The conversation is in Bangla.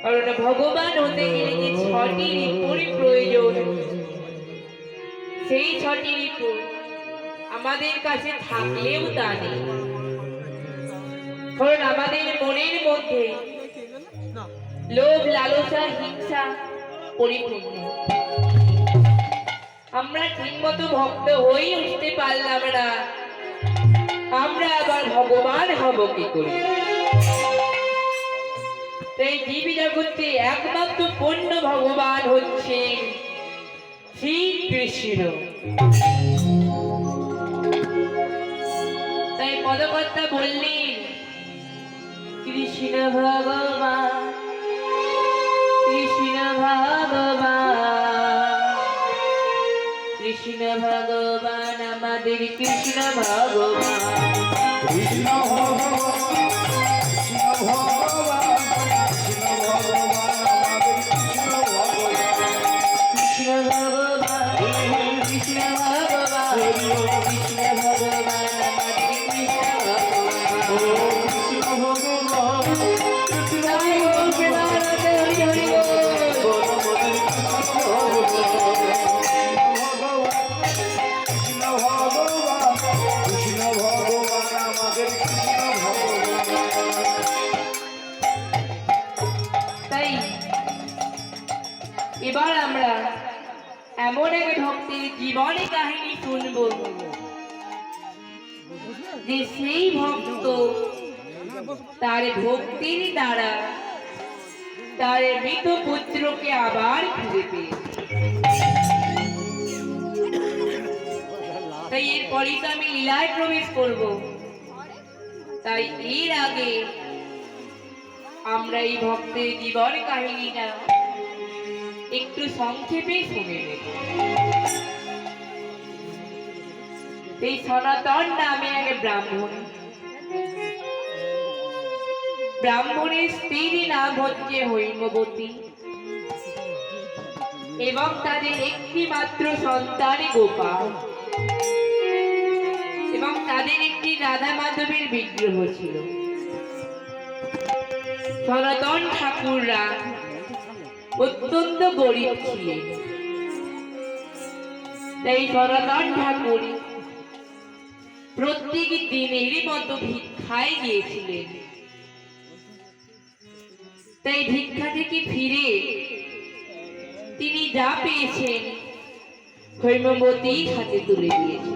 কারণ ভগবান হতে গেলে যে ছটি ঋতুরই প্রয়োজন, সেই ছটি ঋতু আমাদের কাছে থাকলেও তা নেই। কারণ আমাদের মনের মধ্যে লোভ, লালসা, হিংসা পরিপূর্ণ। আমরা ঠিক মতো ভক্ত হয়ে উঠতে পারলাম না, আমরা আবার ভগবান হব কি করে? তাই জীব জগতে একমাত্র পূর্ণ ভগবান হচ্ছেন শ্রীকৃষ্ণ। তাই পদকর্তা বললেন, কৃষ্ণ ভগবান, কৃষ্ণ ভগবান, কৃষ্ণ ভগবান, আমাদের কৃষ্ণ ভগবান, কৃষ্ণ ভগবান, কৃষ্ণ ভগবান, কৃষ্ণ ভগবান, আমাদের কৃষ্ণ ভগবান, কৃষ্ণ ভগবান, কৃষ্ণ ভগবান, কৃষ্ণ ভগবান, আমাদের কৃষ্ণ ভগবান, কৃষ্ণ ভগবান, কৃষ্ণ হরি হরি বল। কৃষ্ণ ভগবান, কৃষ্ণ ভগবান, আমাদের কৃষ্ণ ভগবান। তাই এবার আমরা এমন এক ভক্তের জীবনে কাহিনী শুনব, যে সেই ভক্ত তার ভক্তির দ্বারা তার মৃত পুত্রকে আবার ফিরে পেয়েছে। তাই এরপরই তো আমি লীলায় প্রবেশ করব। তাই এর আগে আমরা এই ভক্তের জীবন কাহিনীটা একটু সংক্ষেপে শুনে নেব। এই সনাতন নামে এক ব্রাহ্মণ, ব্রাহ্মণের স্ত্রীর নাম হচ্ছে হৈমবতী এবং তাদের একটি মাত্র সন্তান গোপাল, এবং তাদের একটি রাধা মাধবের বিগ্রহ ছিল। সনাতন ঠাকুররা অত্যন্ত গরিব ছিলেন। তাই সনাতন ঠাকুর প্রত্যেক দিনেরই মতো ভিক্ষায় গিয়েছিলেন। তাই ভিক্ষা থেকে ফিরে তিনি যা পেয়েছেন হৈমবতীর হাতে তুলে দিয়েছেন।